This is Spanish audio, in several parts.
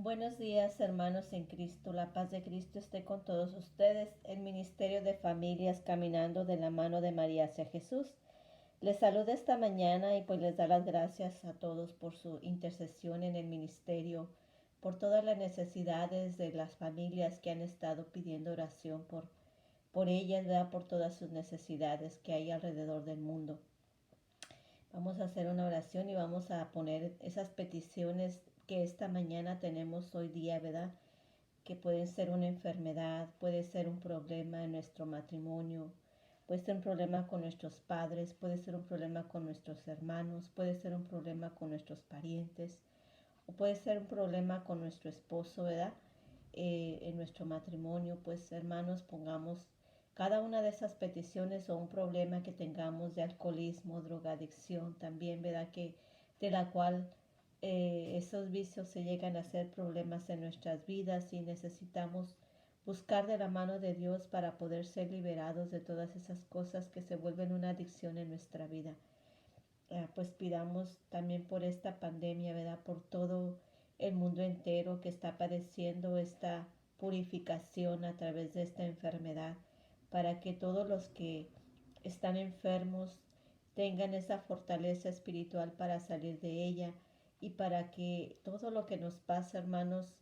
Buenos días, hermanos en Cristo. La paz de Cristo esté con todos ustedes. El Ministerio de Familias caminando de la mano de María hacia Jesús. Les saluda esta mañana y pues les da las gracias a todos por su intercesión en el ministerio, por todas las necesidades de las familias que han estado pidiendo oración por ellas, ¿verdad? Por todas sus necesidades que hay alrededor del mundo. Vamos a hacer una oración y vamos a poner esas peticiones que esta mañana tenemos hoy día, ¿verdad? Que pueden ser una enfermedad, puede ser un problema en nuestro matrimonio, puede ser un problema con nuestros padres, puede ser un problema con nuestros hermanos, puede ser un problema con nuestros parientes, o puede ser un problema con nuestro esposo, ¿verdad? En nuestro matrimonio, pues hermanos, pongamos cada una de esas peticiones o un problema que tengamos de alcoholismo, drogadicción, también, ¿verdad? Que de la cual esos vicios se llegan a ser problemas en nuestras vidas y necesitamos buscar de la mano de Dios para poder ser liberados de todas esas cosas que se vuelven una adicción en nuestra vida. Pues pidamos también por esta pandemia, ¿verdad? Por todo el mundo entero que está padeciendo esta purificación a través de esta enfermedad, para que todos los que están enfermos tengan esa fortaleza espiritual para salir de ella y para que todo lo que nos pasa, hermanos,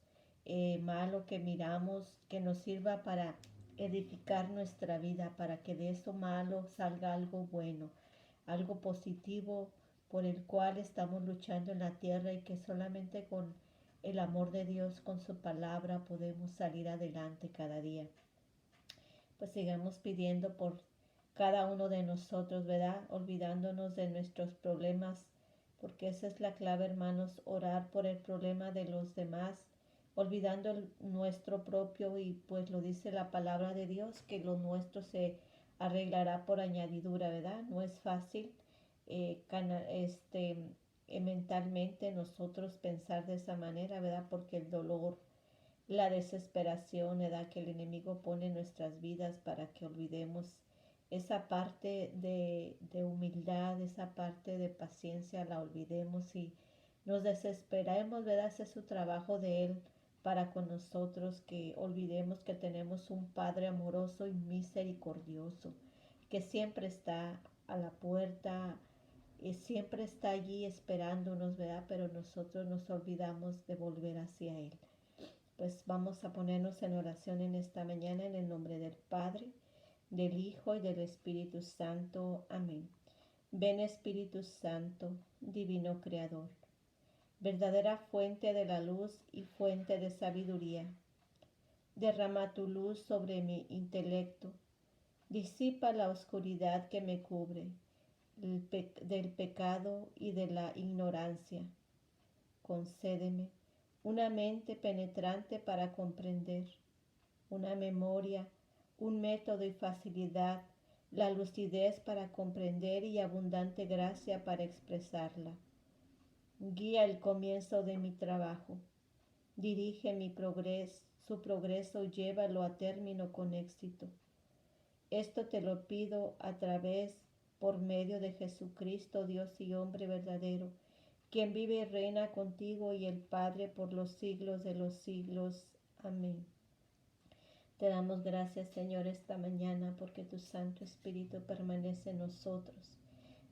malo que miramos, que nos sirva para edificar nuestra vida, para que de eso malo salga algo bueno, algo positivo por el cual estamos luchando en la tierra y que solamente con el amor de Dios, con su palabra, podemos salir adelante cada día. Pues sigamos pidiendo por cada uno de nosotros, ¿verdad? Olvidándonos de nuestros problemas, porque esa es la clave, hermanos, orar por el problema de los demás, olvidando nuestro propio, y pues lo dice la palabra de Dios, que lo nuestro se arreglará por añadidura, ¿verdad? No es fácil mentalmente nosotros pensar de esa manera, ¿verdad? Porque el dolor, la desesperación, ¿verdad? Que el enemigo pone en nuestras vidas para que olvidemos esa parte de humildad, esa parte de paciencia, la olvidemos y nos desesperemos, ¿verdad? Ese es su trabajo de Él para con nosotros, que olvidemos que tenemos un Padre amoroso y misericordioso, que siempre está a la puerta y siempre está allí esperándonos, ¿verdad? Pero nosotros nos olvidamos de volver hacia Él. Pues vamos a ponernos en oración en esta mañana en el nombre del Padre, del Hijo y del Espíritu Santo. Amén. Ven Espíritu Santo, divino Creador, verdadera fuente de la luz y fuente de sabiduría. Derrama tu luz sobre mi intelecto, disipa la oscuridad que me cubre del pecado y de la ignorancia. Concédeme una mente penetrante para comprender, una memoria, un método y facilidad, la lucidez para comprender y abundante gracia para expresarla. Guía el comienzo de mi trabajo, dirige mi progreso, su progreso y llévalo a término con éxito. Esto te lo pido a través, por medio de Jesucristo, Dios y hombre verdadero, quien vive y reina contigo y el Padre por los siglos de los siglos. Amén. Te damos gracias, Señor, esta mañana porque tu Santo Espíritu permanece en nosotros.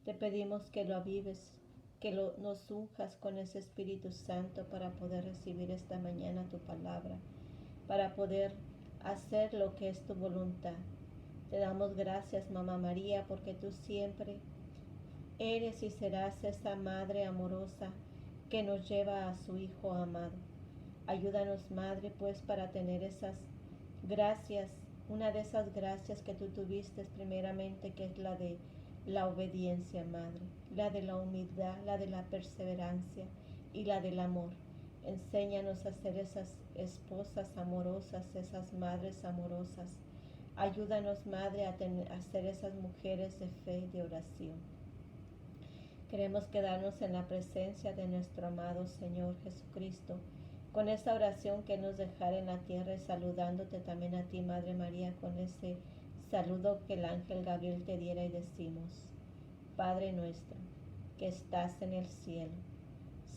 Te pedimos que lo avives, que nos unjas con ese Espíritu Santo para poder recibir esta mañana tu palabra, para poder hacer lo que es tu voluntad. Te damos gracias, Mamá María, porque tú siempre eres y serás esa Madre amorosa que nos lleva a su Hijo amado. Ayúdanos, Madre, pues, para tener esas gracias, una de esas gracias que tú tuviste primeramente, que es la de la obediencia, Madre, la de la humildad, la de la perseverancia y la del amor. Enséñanos a ser esas esposas amorosas, esas madres amorosas. Ayúdanos, Madre, a ser esas mujeres de fe y de oración. Queremos quedarnos en la presencia de nuestro amado Señor Jesucristo, con esa oración que nos dejara en la tierra y saludándote también a ti, Madre María, con ese saludo que el ángel Gabriel te diera y decimos: Padre nuestro, que estás en el cielo,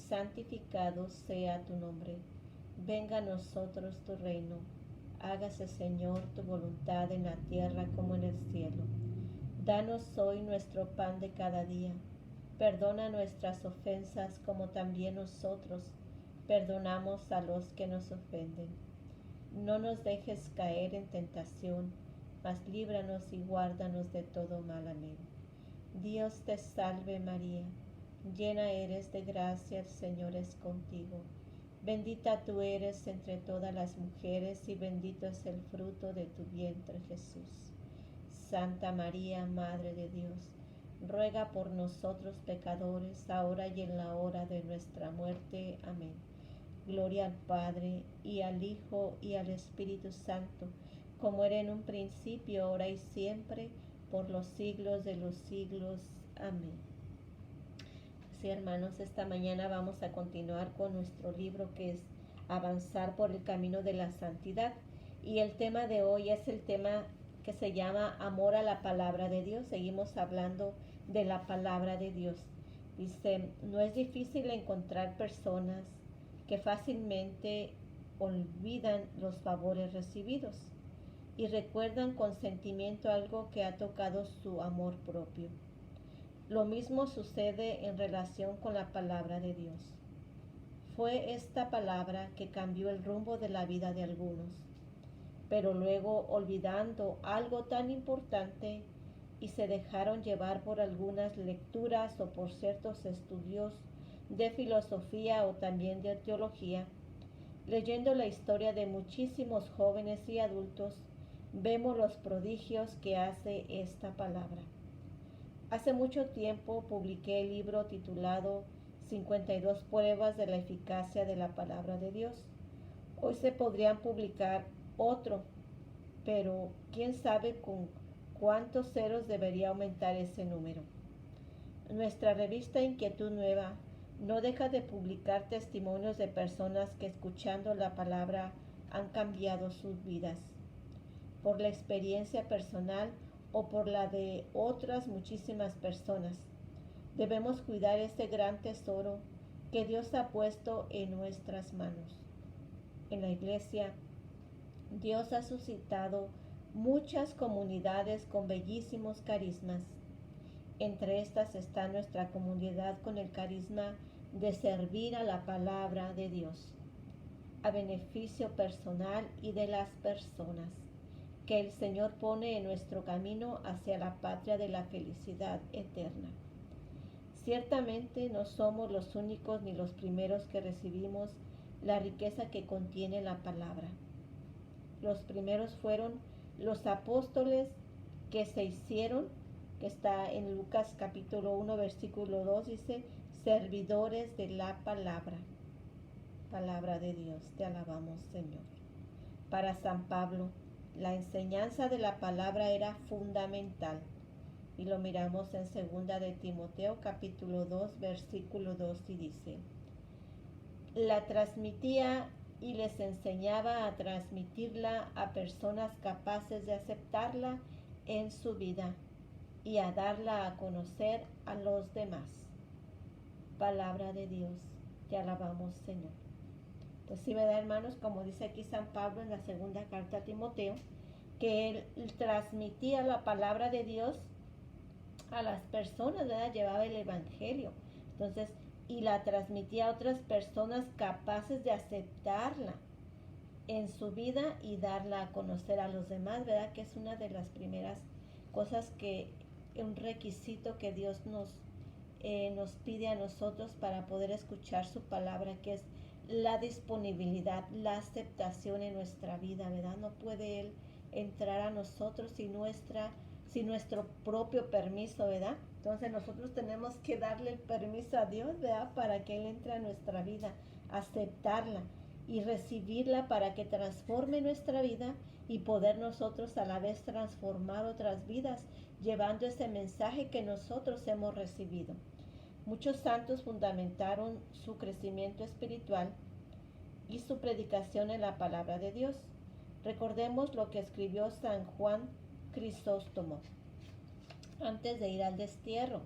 santificado sea tu nombre. Venga a nosotros tu reino. Hágase, Señor, tu voluntad en la tierra como en el cielo. Danos hoy nuestro pan de cada día. Perdona nuestras ofensas como también nosotros perdonamos a los que nos ofenden. No nos dejes caer en tentación, mas líbranos y guárdanos de todo mal. Amén. Dios te salve María, llena eres de gracia, el Señor es contigo. Bendita tú eres entre todas las mujeres y bendito es el fruto de tu vientre, Jesús. Santa María, Madre de Dios, ruega por nosotros pecadores, ahora y en la hora de nuestra muerte. Amén. Gloria al Padre, y al Hijo, y al Espíritu Santo, como era en un principio, ahora y siempre, por los siglos de los siglos. Amén. Sí, hermanos, esta mañana vamos a continuar con nuestro libro que es Avanzar por el camino de la santidad. Y el tema de hoy es el tema que se llama Amor a la palabra de Dios. Seguimos hablando de la palabra de Dios. Dice, no es difícil encontrar personas que fácilmente olvidan los favores recibidos y recuerdan con sentimiento algo que ha tocado su amor propio. Lo mismo sucede en relación con la palabra de Dios. Fue esta palabra que cambió el rumbo de la vida de algunos, pero luego olvidando algo tan importante y se dejaron llevar por algunas lecturas o por ciertos estudios de filosofía o también de teología, leyendo la historia de muchísimos jóvenes y adultos, vemos los prodigios que hace esta palabra. Hace mucho tiempo publiqué el libro titulado 52 pruebas de la eficacia de la palabra de Dios. Hoy se podrían publicar otro, pero quién sabe con cuántos ceros debería aumentar ese número. Nuestra revista Inquietud Nueva no deja de publicar testimonios de personas que escuchando la palabra han cambiado sus vidas, por la experiencia personal o por la de otras muchísimas personas. Debemos cuidar este gran tesoro que Dios ha puesto en nuestras manos. En la iglesia, Dios ha suscitado muchas comunidades con bellísimos carismas. Entre estas está nuestra comunidad con el carisma de servir a la palabra de Dios, a beneficio personal y de las personas que el Señor pone en nuestro camino hacia la patria de la felicidad eterna. Ciertamente no somos los únicos ni los primeros que recibimos la riqueza que contiene la palabra. Los primeros fueron los apóstoles que se hicieron, que está en Lucas capítulo 1 versículo 2, dice, servidores de la palabra. Palabra de Dios, te alabamos, Señor. Para San Pablo, la enseñanza de la palabra era fundamental. Y lo miramos en 2 de Timoteo capítulo 2 versículo 2 y dice, la transmitía y les enseñaba a transmitirla a personas capaces de aceptarla en su vida y a darla a conocer a los demás. Palabra de Dios, te alabamos, Señor. Pues sí, ¿verdad, hermanos? Como dice aquí San Pablo en la segunda carta a Timoteo, que él transmitía la palabra de Dios a las personas, ¿verdad? Llevaba el evangelio. Entonces, y la transmitía a otras personas capaces de aceptarla en su vida y darla a conocer a los demás, ¿verdad? Que es una de las primeras cosas que, un requisito que Dios nos pide a nosotros para poder escuchar su palabra, que es la disponibilidad, la aceptación en nuestra vida, ¿verdad? No puede Él entrar a nosotros sin nuestro propio permiso, ¿verdad? Entonces nosotros tenemos que darle el permiso a Dios, ¿verdad? Para que Él entre a nuestra vida, aceptarla y recibirla para que transforme nuestra vida y poder nosotros a la vez transformar otras vidas, llevando ese mensaje que nosotros hemos recibido. Muchos santos fundamentaron su crecimiento espiritual y su predicación en la palabra de Dios. Recordemos lo que escribió San Juan Crisóstomo antes de ir al destierro.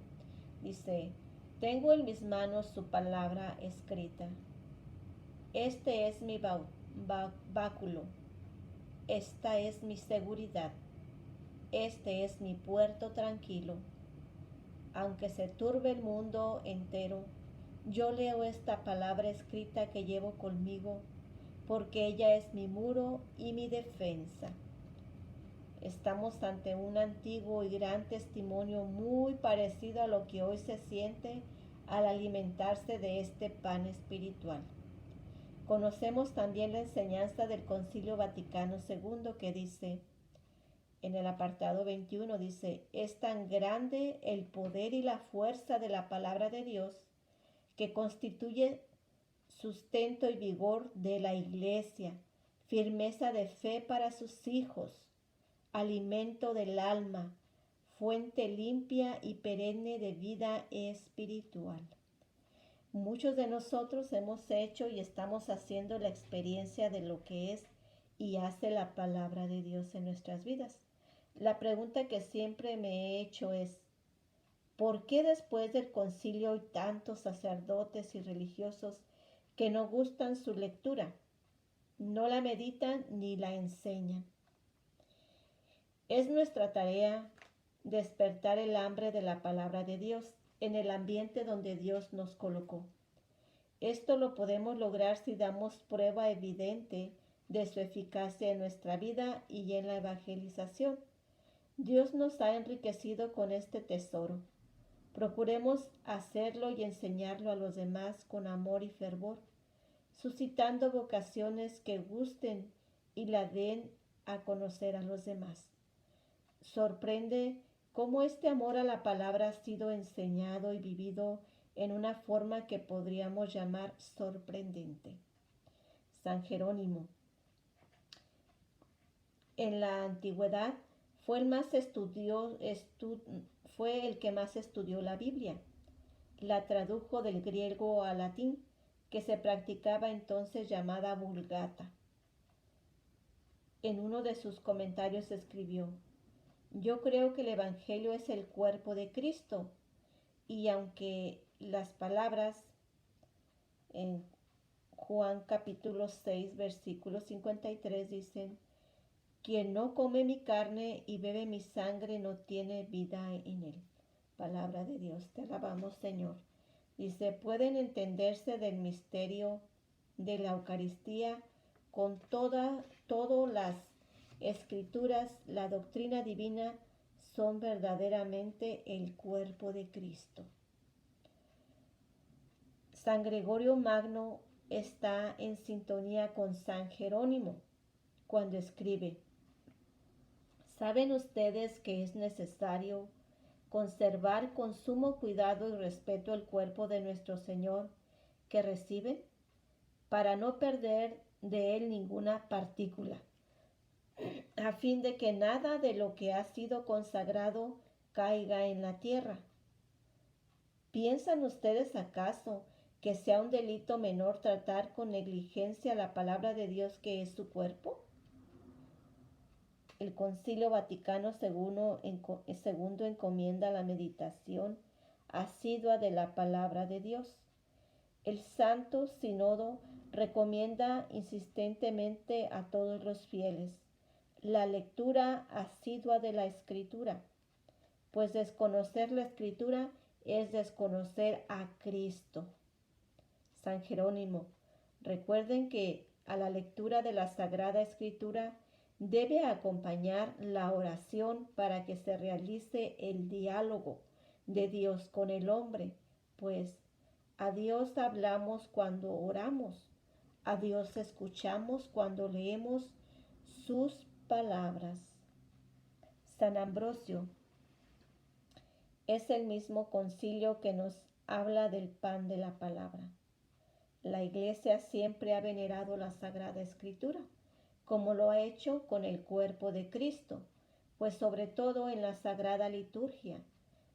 Dice, tengo en mis manos su palabra escrita. Este es mi báculo, esta es mi seguridad, este es mi puerto tranquilo. Aunque se turbe el mundo entero, yo leo esta palabra escrita que llevo conmigo, porque ella es mi muro y mi defensa. Estamos ante un antiguo y gran testimonio muy parecido a lo que hoy se siente al alimentarse de este pan espiritual. Conocemos también la enseñanza del Concilio Vaticano II que dice, en el apartado 21 dice, es tan grande el poder y la fuerza de la palabra de Dios que constituye sustento y vigor de la Iglesia, firmeza de fe para sus hijos, alimento del alma, fuente limpia y perenne de vida espiritual. Muchos de nosotros hemos hecho y estamos haciendo la experiencia de lo que es y hace la palabra de Dios en nuestras vidas. La pregunta que siempre me he hecho es, ¿por qué después del concilio hay tantos sacerdotes y religiosos que no gustan su lectura, no la meditan ni la enseñan? Es nuestra tarea despertar el hambre de la palabra de Dios en el ambiente donde Dios nos colocó. Esto lo podemos lograr si damos prueba evidente de su eficacia en nuestra vida y en la evangelización. Dios nos ha enriquecido con este tesoro. Procuremos hacerlo y enseñarlo a los demás con amor y fervor, suscitando vocaciones que gusten y la den a conocer a los demás. Sorprende cómo este amor a la palabra ha sido enseñado y vivido en una forma que podríamos llamar sorprendente. San Jerónimo. En la antigüedad fue el que más estudió la Biblia. La tradujo del griego al latín, que se practicaba entonces llamada Vulgata. En uno de sus comentarios escribió, yo creo que el Evangelio es el cuerpo de Cristo, y aunque las palabras en Juan capítulo 6, versículo 53 dicen, quien no come mi carne y bebe mi sangre no tiene vida en él. Palabra de Dios, te alabamos, Señor. Dice, pueden entenderse del misterio de la Eucaristía con todas las escrituras, la doctrina divina son verdaderamente el cuerpo de Cristo. San Gregorio Magno está en sintonía con San Jerónimo cuando escribe, ¿saben ustedes que es necesario conservar con sumo cuidado y respeto el cuerpo de nuestro Señor que reciben, para no perder de él ninguna partícula, a fin de que nada de lo que ha sido consagrado caiga en la tierra? ¿Piensan ustedes acaso que sea un delito menor tratar con negligencia la palabra de Dios que es su cuerpo? El Concilio Vaticano II encomienda la meditación asidua de la palabra de Dios. El Santo Sínodo recomienda insistentemente a todos los fieles la lectura asidua de la Escritura, pues desconocer la Escritura es desconocer a Cristo. San Jerónimo, recuerden que a la lectura de la Sagrada Escritura debe acompañar la oración para que se realice el diálogo de Dios con el hombre, pues a Dios hablamos cuando oramos, a Dios escuchamos cuando leemos sus palabras. San Ambrosio, es el mismo concilio que nos habla del pan de la palabra. La Iglesia siempre ha venerado la Sagrada Escritura, como lo ha hecho con el cuerpo de Cristo, pues sobre todo en la Sagrada Liturgia,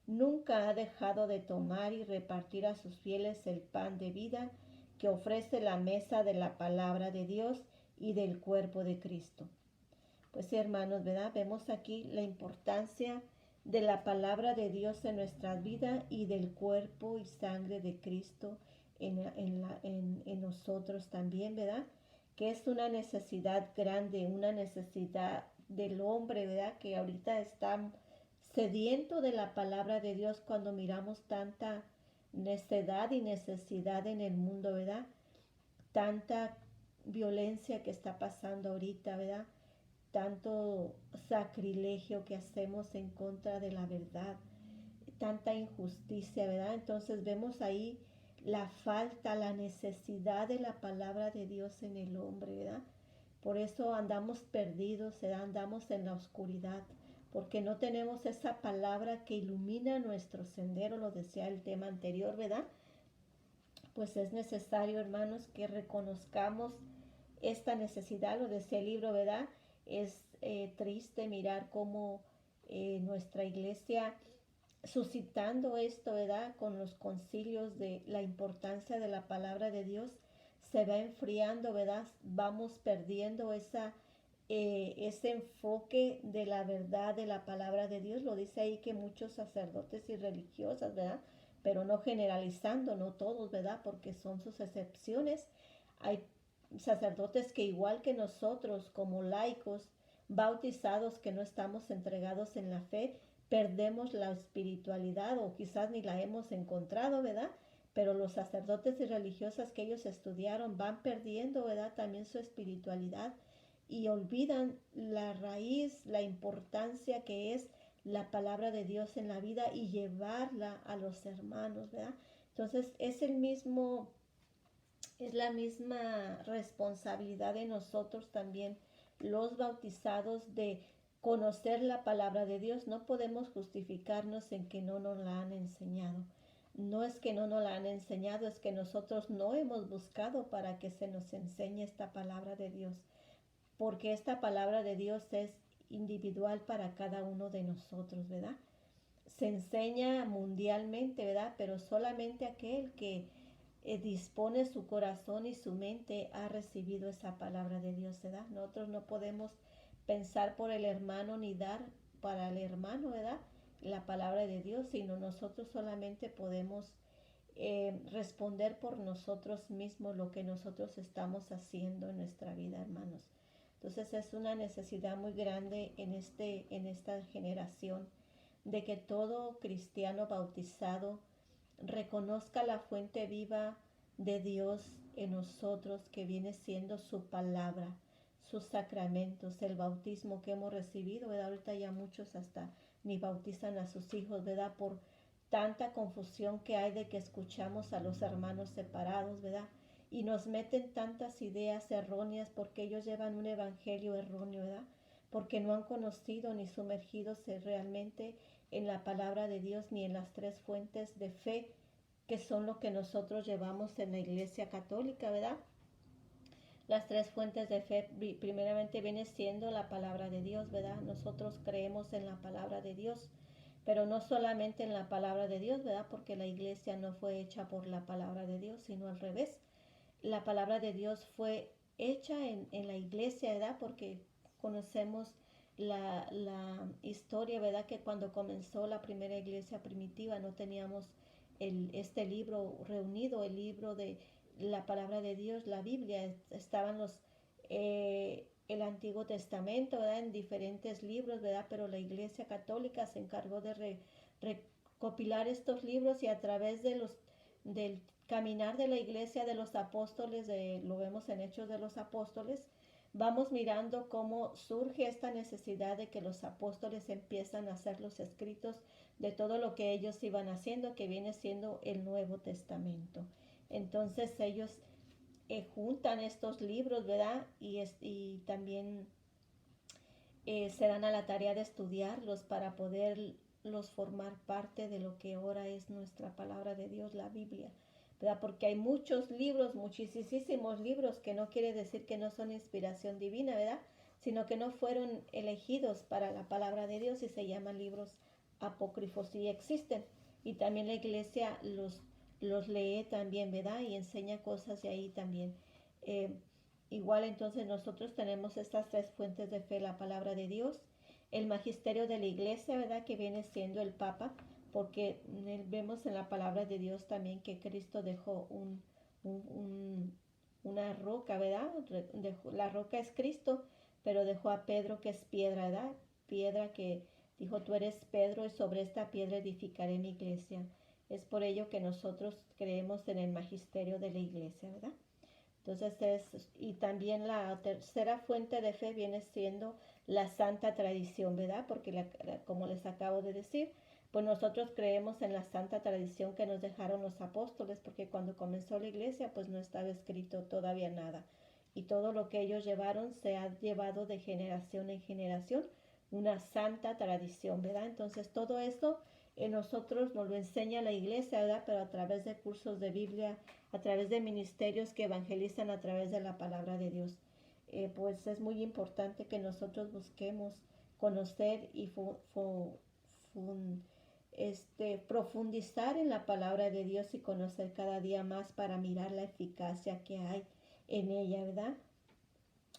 nunca ha dejado de tomar y repartir a sus fieles el pan de vida que ofrece la mesa de la palabra de Dios y del cuerpo de Cristo. Pues hermanos, ¿verdad? Vemos aquí la importancia de la palabra de Dios en nuestra vida y del cuerpo y sangre de Cristo en nosotros también, ¿verdad? Que es una necesidad grande, una necesidad del hombre, ¿verdad? Que ahorita está sediento de la palabra de Dios cuando miramos tanta necedad y necesidad en el mundo, ¿verdad? Tanta violencia que está pasando ahorita, ¿verdad? Tanto sacrilegio que hacemos en contra de la verdad, tanta injusticia, ¿verdad? Entonces vemos ahí la falta, la necesidad de la palabra de Dios en el hombre, ¿verdad? Por eso andamos perdidos, ¿verdad? Andamos en la oscuridad, porque no tenemos esa palabra que ilumina nuestro sendero, lo decía el tema anterior, ¿verdad? Pues es necesario, hermanos, que reconozcamos esta necesidad, lo decía el libro, ¿verdad? Es triste mirar cómo nuestra iglesia suscitando esto, ¿verdad? Con los concilios de la importancia de la palabra de Dios, se va enfriando, ¿verdad? Vamos perdiendo ese enfoque de la verdad de la palabra de Dios. Lo dice ahí que muchos sacerdotes y religiosas, ¿verdad? Pero no generalizando, no todos, ¿verdad? Porque son sus excepciones. Hay sacerdotes que igual que nosotros, como laicos, bautizados que no estamos entregados en la fe, perdemos la espiritualidad o quizás ni la hemos encontrado, ¿verdad? Pero los sacerdotes y religiosas que ellos estudiaron van perdiendo, ¿verdad? También su espiritualidad y olvidan la raíz, la importancia que es la palabra de Dios en la vida y llevarla a los hermanos, ¿verdad? Entonces es la misma responsabilidad de nosotros también, los bautizados, de conocer la palabra de Dios. No podemos justificarnos en que no nos la han enseñado. No es que no nos la han enseñado, es que nosotros no hemos buscado para que se nos enseñe esta palabra de Dios, porque esta palabra de Dios es individual para cada uno de nosotros, ¿verdad? Se enseña mundialmente, ¿verdad? Pero solamente aquel que dispone su corazón y su mente ha recibido esa palabra de Dios, ¿verdad? Nosotros no podemos pensar por el hermano ni dar para el hermano, ¿verdad? La palabra de Dios, sino nosotros solamente podemos responder por nosotros mismos lo que nosotros estamos haciendo en nuestra vida, hermanos. Entonces es una necesidad muy grande en esta generación de que todo cristiano bautizado reconozca la fuente viva de Dios en nosotros, que viene siendo su palabra, sus sacramentos, el bautismo que hemos recibido, ¿verdad? Ahorita ya muchos hasta ni bautizan a sus hijos, ¿verdad? Por tanta confusión que hay de que escuchamos a los hermanos separados, ¿verdad? Y nos meten tantas ideas erróneas porque ellos llevan un evangelio erróneo, ¿verdad? Porque no han conocido ni sumergidos realmente en la palabra de Dios ni en las tres fuentes de fe que son lo que nosotros llevamos en la Iglesia Católica, ¿verdad? Las tres fuentes de fe primeramente viene siendo la palabra de Dios, ¿verdad? Nosotros creemos en la palabra de Dios, pero no solamente en la palabra de Dios, ¿verdad? Porque la iglesia no fue hecha por la palabra de Dios, sino al revés. La palabra de Dios fue hecha en la iglesia, ¿verdad? Porque conocemos la historia, ¿verdad? Que cuando comenzó la primera iglesia primitiva no teníamos este libro reunido, el libro de la palabra de Dios, la Biblia. Estaban el Antiguo Testamento, ¿verdad? En diferentes libros, ¿verdad? Pero la iglesia católica se encargó de recopilar estos libros y a través del caminar de la iglesia de los apóstoles, lo vemos en Hechos de los Apóstoles, vamos mirando cómo surge esta necesidad de que los apóstoles empiezan a hacer los escritos de todo lo que ellos iban haciendo, que viene siendo el Nuevo Testamento. Entonces ellos juntan estos libros, ¿verdad? Y también se dan a la tarea de estudiarlos para poderlos formar parte de lo que ahora es nuestra palabra de Dios, la Biblia, ¿verdad? Porque hay muchos libros, muchísimos libros, que no quiere decir que no son inspiración divina, ¿verdad? Sino que no fueron elegidos para la palabra de Dios y se llaman libros apócrifos y existen. Y también la iglesia los lee también, ¿verdad? Y enseña cosas de ahí también. Igual entonces nosotros tenemos estas tres fuentes de fe: la palabra de Dios, el magisterio de la iglesia, ¿verdad? Que viene siendo el Papa, porque vemos en la palabra de Dios también que Cristo dejó una roca, ¿verdad? La roca es Cristo, pero dejó a Pedro que es piedra, ¿verdad? Piedra que dijo, tú eres Pedro y sobre esta piedra edificaré mi iglesia. Es por ello que nosotros creemos en el magisterio de la iglesia, ¿verdad? Entonces y también la tercera fuente de fe viene siendo la santa tradición, ¿verdad? Porque como les acabo de decir, pues nosotros creemos en la santa tradición que nos dejaron los apóstoles, porque cuando comenzó la iglesia, pues no estaba escrito todavía nada. Y todo lo que ellos llevaron se ha llevado de generación en generación, una santa tradición, ¿verdad? Entonces todo esto nosotros nos lo enseña la iglesia, ¿verdad? Pero a través de cursos de Biblia, a través de ministerios que evangelizan a través de la palabra de Dios. Pues es muy importante que nosotros busquemos conocer y profundizar en la palabra de Dios y conocer cada día más para mirar la eficacia que hay en ella, ¿verdad?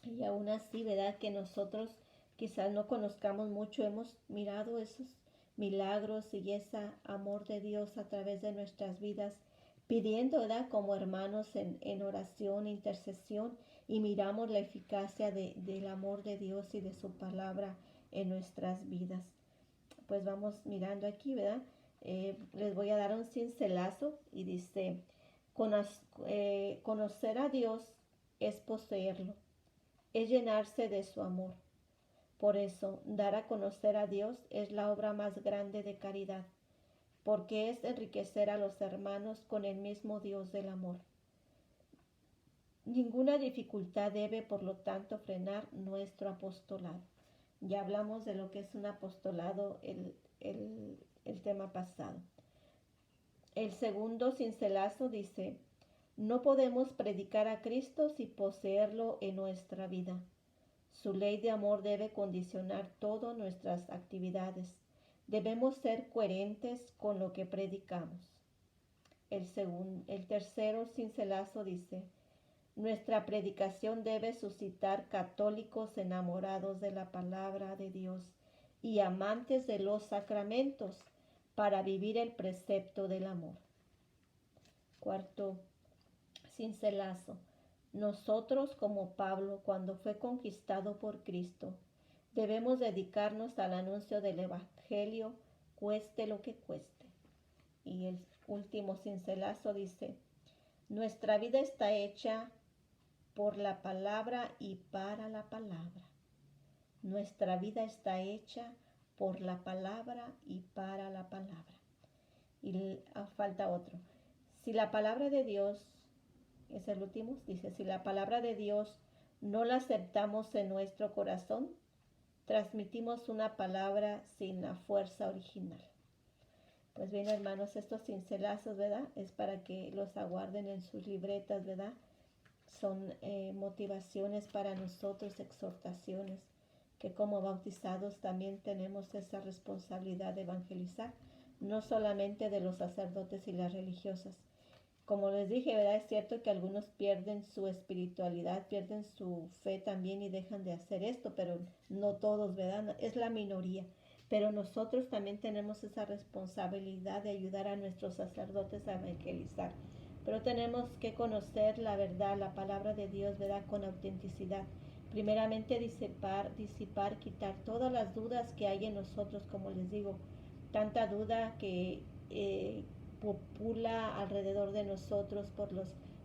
Y aún así, ¿verdad? Que nosotros quizás no conozcamos mucho, hemos mirado esos milagros y ese amor de Dios a través de nuestras vidas, pidiendo, ¿verdad? Como hermanos en oración, intercesión, y miramos la eficacia del amor de Dios y de su palabra en nuestras vidas. Pues vamos mirando aquí, ¿verdad? Les voy a dar un cincelazo y dice, conocer a Dios es poseerlo, es llenarse de su amor. Por eso, dar a conocer a Dios es la obra más grande de caridad, porque es enriquecer a los hermanos con el mismo Dios del amor. Ninguna dificultad debe, por lo tanto, frenar nuestro apostolado. Ya hablamos de lo que es un apostolado el tema pasado. El segundo cincelazo dice, no podemos predicar a Cristo sin poseerlo en nuestra vida. Su ley de amor debe condicionar todas nuestras actividades. Debemos ser coherentes con lo que predicamos. El tercero cincelazo dice, nuestra predicación debe suscitar católicos enamorados de la palabra de Dios y amantes de los sacramentos para vivir el precepto del amor. Cuarto cincelazo. Nosotros, como Pablo, cuando fue conquistado por Cristo, debemos dedicarnos al anuncio del Evangelio, cueste lo que cueste. Y el último cincelazo dice, nuestra vida está hecha por la palabra y para la palabra. Nuestra vida está hecha por la palabra y para la palabra. Y falta otro. Si la palabra de Dios, es el último, dice, si la palabra de Dios no la aceptamos en nuestro corazón, transmitimos una palabra sin la fuerza original. Pues bien, hermanos, estos cincelazos, ¿verdad? Es para que los aguarden en sus libretas, ¿verdad? Son motivaciones para nosotros, exhortaciones, que como bautizados también tenemos esa responsabilidad de evangelizar, no solamente de los sacerdotes y las religiosas. Como les dije, ¿verdad? Es cierto que algunos pierden su espiritualidad, pierden su fe también y dejan de hacer esto, pero no todos, ¿verdad? Es la minoría. Pero nosotros también tenemos esa responsabilidad de ayudar a nuestros sacerdotes a evangelizar. Pero tenemos que conocer la verdad, la palabra de Dios, ¿verdad? Con autenticidad. Primeramente disipar, quitar todas las dudas que hay en nosotros, como les digo. Tanta duda que popula alrededor de nosotros por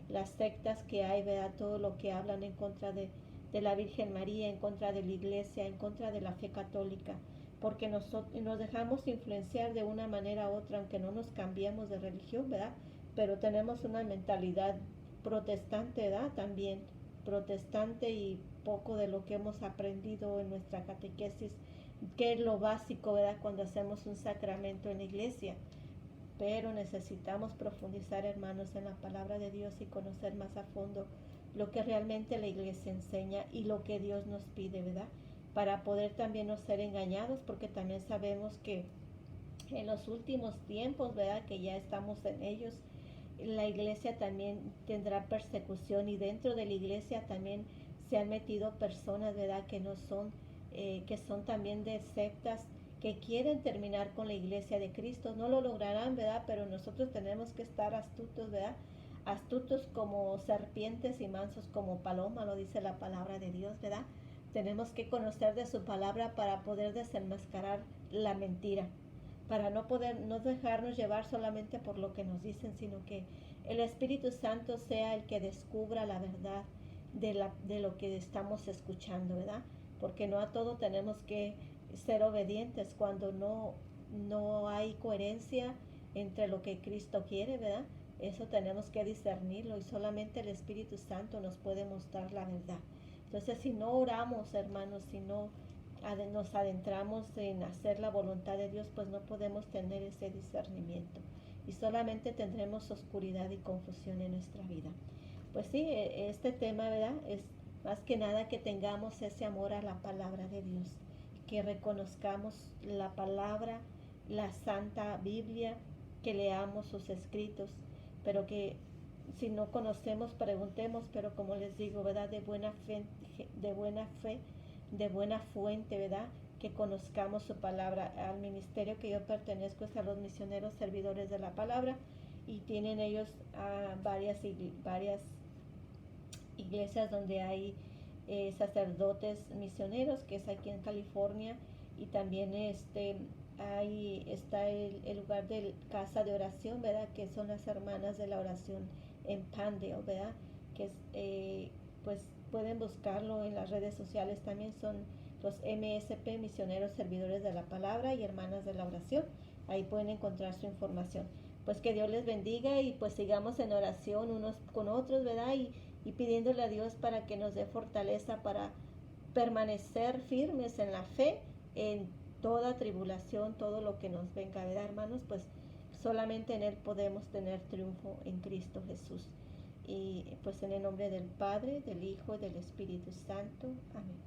las sectas que hay, ¿verdad? Todo lo que hablan en contra de la Virgen María, en contra de la Iglesia, en contra de la fe católica, porque nos dejamos influenciar de una manera u otra, aunque no nos cambiemos de religión, ¿verdad? Pero tenemos una mentalidad protestante, ¿verdad? También protestante y poco de lo que hemos aprendido en nuestra catequesis, que es lo básico, ¿verdad? Cuando hacemos un sacramento en la iglesia. Pero necesitamos profundizar, hermanos, en la palabra de Dios y conocer más a fondo lo que realmente la iglesia enseña y lo que Dios nos pide, ¿verdad? Para poder también no ser engañados, porque también sabemos que en los últimos tiempos, ¿verdad? Que ya estamos en ellos, la iglesia también tendrá persecución y dentro de la iglesia también se han metido personas, ¿verdad? Que no son, que son también de sectas que quieren terminar con la iglesia de Cristo. No lo lograrán, ¿verdad? Pero nosotros tenemos que estar astutos, ¿verdad? Astutos como serpientes y mansos como paloma, lo dice la palabra de Dios, ¿verdad? Tenemos que conocer de su palabra para poder desenmascarar la mentira, para no dejarnos llevar solamente por lo que nos dicen, sino que el Espíritu Santo sea el que descubra la verdad de lo que estamos escuchando, ¿verdad? Porque no a todo tenemos que ser obedientes cuando no hay coherencia entre lo que Cristo quiere, ¿verdad? Eso tenemos que discernirlo y solamente el Espíritu Santo nos puede mostrar la verdad. Entonces, si no oramos, hermanos, si no nos adentramos en hacer la voluntad de Dios, pues no podemos tener ese discernimiento y solamente tendremos oscuridad y confusión en nuestra vida. Pues sí, este tema, ¿verdad? Es más que nada que tengamos ese amor a la palabra de Dios, que reconozcamos la palabra, la Santa Biblia, que leamos sus escritos, pero que si no conocemos, preguntemos, pero como les digo, ¿verdad? De buena fe, de buena fuente, ¿verdad? Que conozcamos su palabra. Al ministerio que yo pertenezco es a los misioneros servidores de la palabra, y tienen ellos varias iglesias donde hay sacerdotes misioneros, que es aquí en California, y también ahí está el lugar de casa de oración, ¿verdad? Que son las hermanas de la oración en Pandale, ¿verdad? Que pues pueden buscarlo en las redes sociales. También son los MSP, misioneros servidores de la palabra, y hermanas de la oración. Ahí pueden encontrar su información. Pues que Dios les bendiga, y pues sigamos en oración unos con otros, ¿verdad? Y pidiéndole a Dios para que nos dé fortaleza para permanecer firmes en la fe, en toda tribulación, todo lo que nos venga, ¿verdad, hermanos? Pues solamente en Él podemos tener triunfo, en Cristo Jesús. Y pues en el nombre del Padre, del Hijo y del Espíritu Santo. Amén.